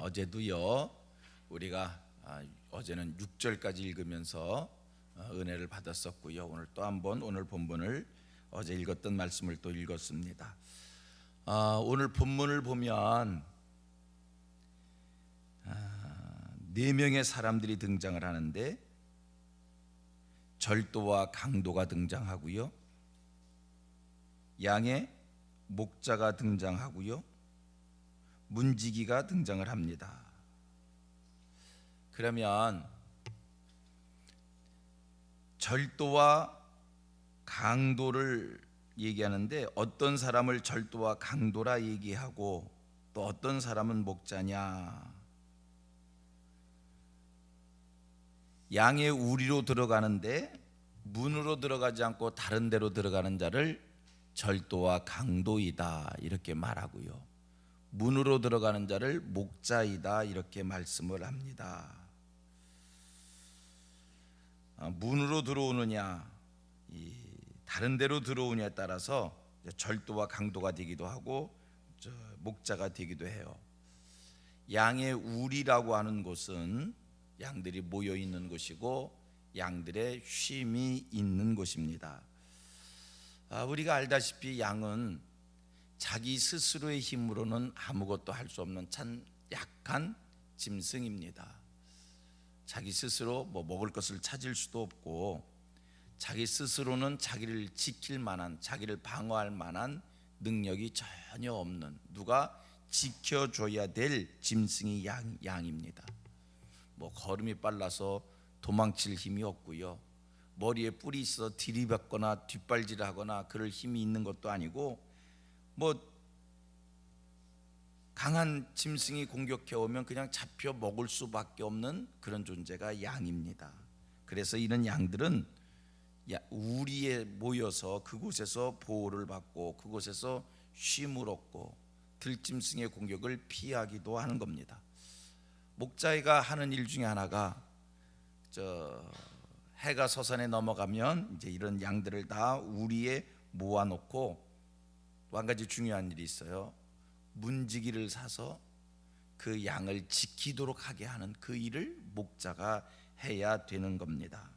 어제도요 우리가 어제는 6절까지 읽으면서 은혜를 받았었고요. 오늘 또 한번 오늘 본문을 어제 읽었던 말씀을 또 읽었습니다. 오늘 본문을 보면 4명의 사람들이 등장을 하는데 절도와 강도가 등장하고요, 양의 목자가 등장하고요, 문지기가 등장을 합니다. 그러면 절도와 강도를 얘기하는데 어떤 사람을 절도와 강도라 얘기하고 또 어떤 사람은 목자냐? 양의 우리로 들어가는데 문으로 들어가지 않고 다른 데로 들어가는 자를 절도와 강도이다 이렇게 말하고요, 문으로 들어가는 자를 목자이다 이렇게 말씀을 합니다. 문으로 들어오느냐 다른 데로 들어오느냐에 따라서 절도와 강도가 되기도 하고 목자가 되기도 해요. 양의 우리라고 하는 곳은 양들이 모여 있는 곳이고 양들의 쉼이 있는 곳입니다. 우리가 알다시피 양은 자기 스스로의 힘으로는 아무것도 할 수 없는 참 약한 짐승입니다. 자기 스스로 먹을 것을 찾을 수도 없고 자기 스스로는 자기를 지킬 만한, 자기를 방어할 만한 능력이 전혀 없는, 누가 지켜줘야 될 짐승이 양입니다. 걸음이 빨라서 도망칠 힘이 없고요, 머리에 뿔이 있어 들이받거나 뒷발질하거나 그럴 힘이 있는 것도 아니고, 강한 짐승이 공격해 오면 그냥 잡혀 먹을 수밖에 없는 그런 존재가 양입니다. 그래서 이런 양들은 우리에 모여서 그곳에서 보호를 받고 그곳에서 쉼을 얻고 들짐승의 공격을 피하기도 하는 겁니다. 목자가 하는 일 중에 하나가 해가 서산에 넘어가면 이제 이런 양들을 다 우리에 모아놓고 또 한 가지 중요한 일이 있어요. 문지기를 사서 그 양을 지키도록 하게 하는 그 일을 목자가 해야 되는 겁니다.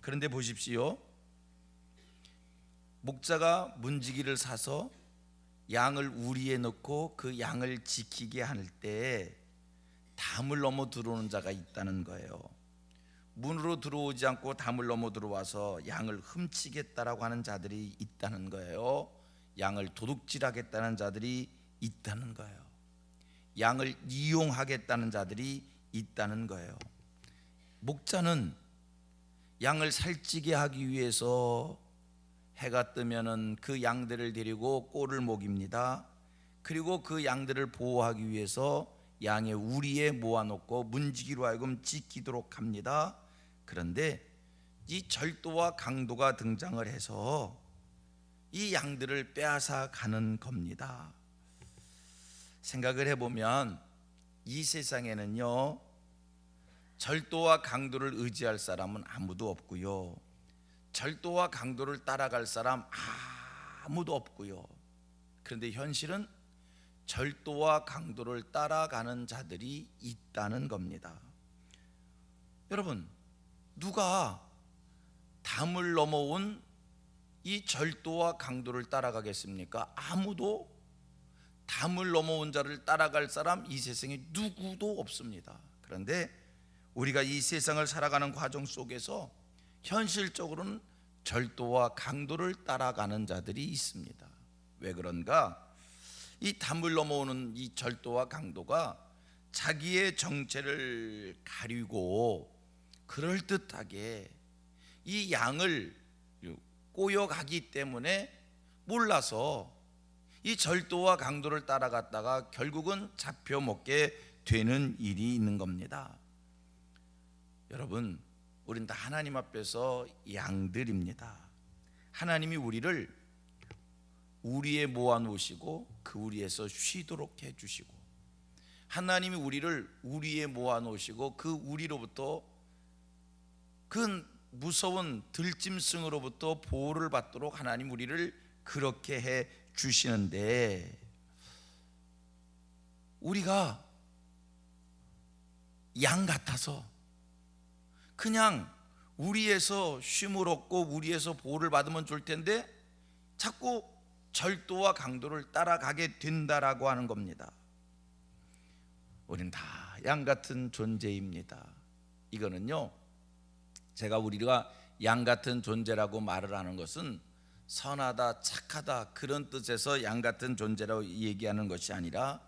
그런데 보십시오, 목자가 문지기를 사서 양을 우리에 넣고 그 양을 지키게 할 때 담을 넘어 들어오는 자가 있다는 거예요. 문으로 들어오지 않고 담을 넘어 들어와서 양을 훔치겠다라고 하는 자들이 있다는 거예요. 양을 도둑질하겠다는 자들이 있다는 거예요. 양을 이용하겠다는 자들이 있다는 거예요. 목자는 양을 살찌게 하기 위해서 해가 뜨면은 그 양들을 데리고 꼴을 먹입니다. 그리고 그 양들을 보호하기 위해서 양의 우리에 모아놓고 문지기로 하여금 지키도록 합니다. 그런데 이 절도와 강도가 등장을 해서 이 양들을 빼앗아 가는 겁니다. 생각을 해보면 이 세상에는요, 절도와 강도를 의지할 사람은 아무도 없고요, 절도와 강도를 따라갈 사람 아무도 없고요. 그런데 현실은 절도와 강도를 따라가는 자들이 있다는 겁니다. 여러분, 누가 담을 넘어온 이 절도와 강도를 따라가겠습니까? 아무도 담을 넘어온 자를 따라갈 사람 이 세상에 누구도 없습니다. 그런데 우리가 이 세상을 살아가는 과정 속에서 현실적으로는 절도와 강도를 따라가는 자들이 있습니다. 왜 그런가? 이 담을 넘어오는 이 절도와 강도가 자기의 정체를 가리고 그럴듯하게 이 양을 꼬여가기 때문에 몰라서 이 절도와 강도를 따라갔다가 결국은 잡혀먹게 되는 일이 있는 겁니다. 여러분, 우린 다 하나님 앞에서 양들입니다. 하나님이 우리를 우리에 모아놓으시고 그 우리에서 쉬도록 해주시고, 하나님이 우리를 우리에 모아놓으시고 그 우리로부터 그 무서운 들짐승으로부터 보호를 받도록 하나님 우리를 그렇게 해 주시는데, 우리가 양 같아서 그냥 우리에서 쉼을 얻고 우리에서 보호를 받으면 좋을 텐데 자꾸 절도와 강도를 따라가게 된다라고 하는 겁니다. 우리는 다 양 같은 존재입니다. 이거는요, 제가 우리가 양 같은 존재라고 말을 하는 것은 선하다, 착하다 그런 뜻에서 양 같은 존재라고 얘기하는 것이 아니라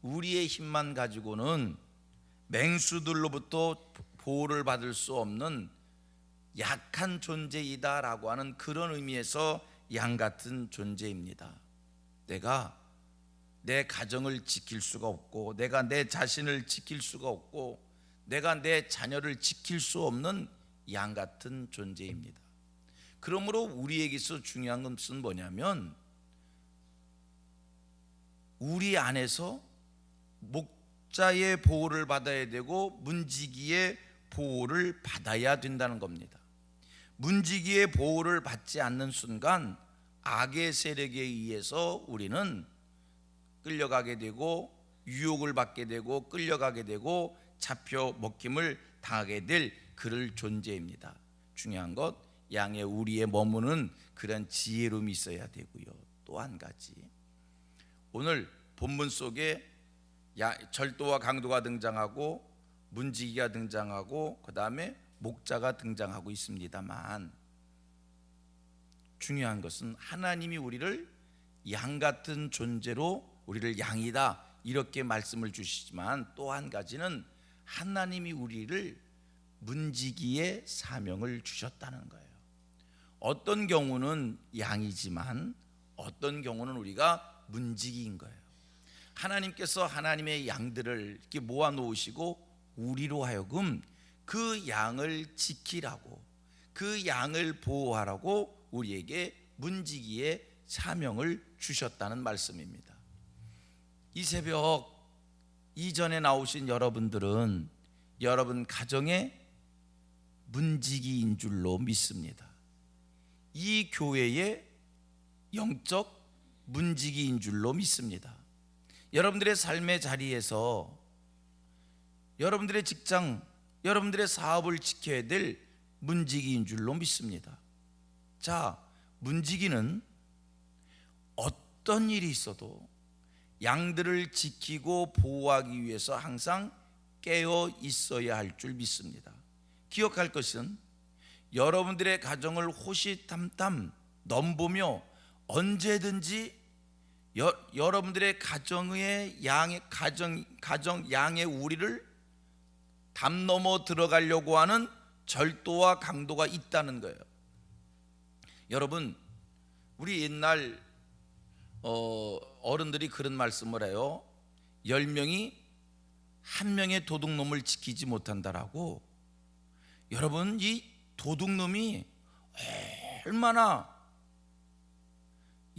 우리의 힘만 가지고는 맹수들로부터 보호를 받을 수 없는 약한 존재이다라고 하는 그런 의미에서 양 같은 존재입니다. 내가 내 가정을 지킬 수가 없고, 내가 내 자신을 지킬 수가 없고, 내가 내 자녀를 지킬 수 없는 양 같은 존재입니다. 그러므로 우리에게서 중요한 것은 뭐냐면 우리 안에서 목자의 보호를 받아야 되고 문지기의 보호를 받아야 된다는 겁니다. 문지기의 보호를 받지 않는 순간 악의 세력에 의해서 우리는 끌려가게 되고 유혹을 받게 되고 끌려가게 되고 잡혀 먹힘을 당하게 될 그럴 존재입니다. 중요한 것, 양의 우리에 머무는 그런 지혜로움이 있어야 되고요. 또 한 가지, 오늘 본문 속에 절도와 강도가 등장하고 문지기가 등장하고 그 다음에 목자가 등장하고 있습니다만, 중요한 것은 하나님이 우리를 양 같은 존재로 우리를 양이다 이렇게 말씀을 주시지만, 또 한 가지는 하나님이 우리를 문지기의 사명을 주셨다는 거예요. 어떤 경우는 양이지만 어떤 경우는 우리가 문지기인 거예요. 하나님께서 하나님의 양들을 이렇게 모아 놓으시고 우리로 하여금 그 양을 지키라고, 그 양을 보호하라고 우리에게 문지기의 사명을 주셨다는 말씀입니다. 이 새벽 이전에 나오신 여러분들은 여러분 가정의 문지기인 줄로 믿습니다. 이 교회의 영적 문지기인 줄로 믿습니다. 여러분들의 삶의 자리에서 여러분들의 직장, 여러분들의 사업을 지켜야 될 문지기인 줄로 믿습니다. 자, 문지기는 어떤 일이 있어도 양들을 지키고 보호하기 위해서 항상 깨어 있어야 할 줄 믿습니다. 기억할 것은 여러분들의 가정을 호시탐탐 넘보며 언제든지 여러분들의 가정의 양의 우리를 담 넘어 들어가려고 하는 절도와 강도가 있다는 거예요. 여러분, 우리 옛날 어른들이 그런 말씀을 해요. 10명이 한 명의 도둑놈을 지키지 못한다라고. 여러분, 이 도둑놈이 얼마나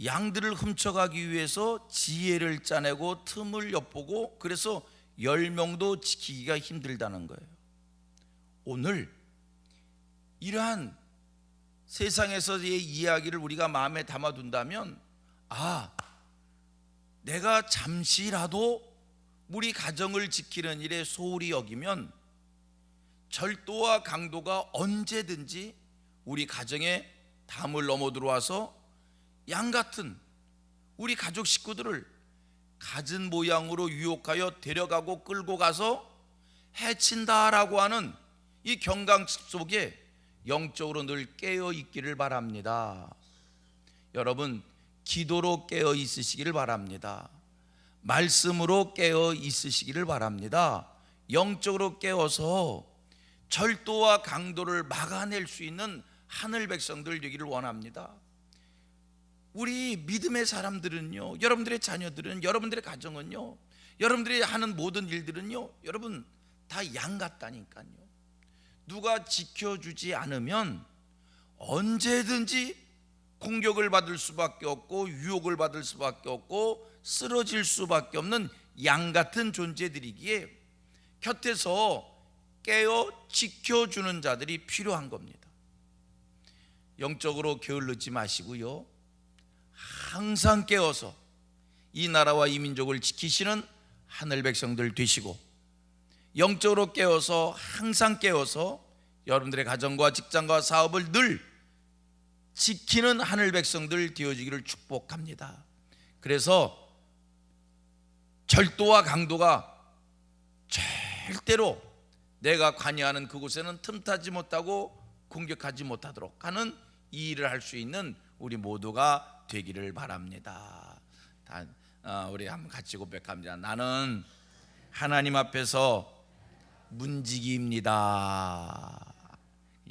양들을 훔쳐가기 위해서 지혜를 짜내고 틈을 엿보고, 그래서 10명도 지키기가 힘들다는 거예요. 오늘 이러한 세상에서의 이야기를 우리가 마음에 담아둔다면, 내가 잠시라도 우리 가정을 지키는 일에 소홀히 여기면 절도와 강도가 언제든지 우리 가정에 담을 넘어 들어와서 양 같은 우리 가족 식구들을 갖은 모양으로 유혹하여 데려가고 끌고 가서 해친다라고 하는 이 경각 속에 영적으로 늘 깨어 있기를 바랍니다. 여러분, 기도로 깨어 있으시기를 바랍니다. 말씀으로 깨어 있으시기를 바랍니다. 영적으로 깨어서 절도와 강도를 막아낼 수 있는 하늘 백성들 되기를 원합니다. 우리 믿음의 사람들은요, 여러분들의 자녀들은, 여러분들의 가정은요, 여러분들이 하는 모든 일들은요, 여러분 다 양 같다니까요. 누가 지켜주지 않으면 언제든지 공격을 받을 수밖에 없고 유혹을 받을 수밖에 없고 쓰러질 수밖에 없는 양 같은 존재들이기에 곁에서 깨어 지켜주는 자들이 필요한 겁니다. 영적으로 게을르지 마시고요, 항상 깨어서 이 나라와 이 민족을 지키시는 하늘 백성들 되시고, 영적으로 깨어서 항상 깨어서 여러분들의 가정과 직장과 사업을 늘 지키는 하늘 백성들 되어지기를 축복합니다. 그래서 절도와 강도가 절대로 내가 관여하는 그곳에는 틈타지 못하고 공격하지 못하도록 하는 이 일을 할 수 있는 우리 모두가 되기를 바랍니다. 우리 한번 같이 고백합니다. 나는 하나님 앞에서 문지기입니다.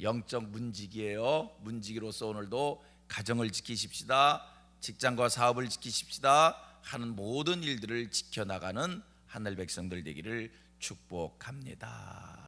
영적 문지기예요. 문지기로서 오늘도 가정을 지키십시다. 직장과 사업을 지키십시다. 하는 모든 일들을 지켜나가는 하늘 백성들 되기를 축복합니다.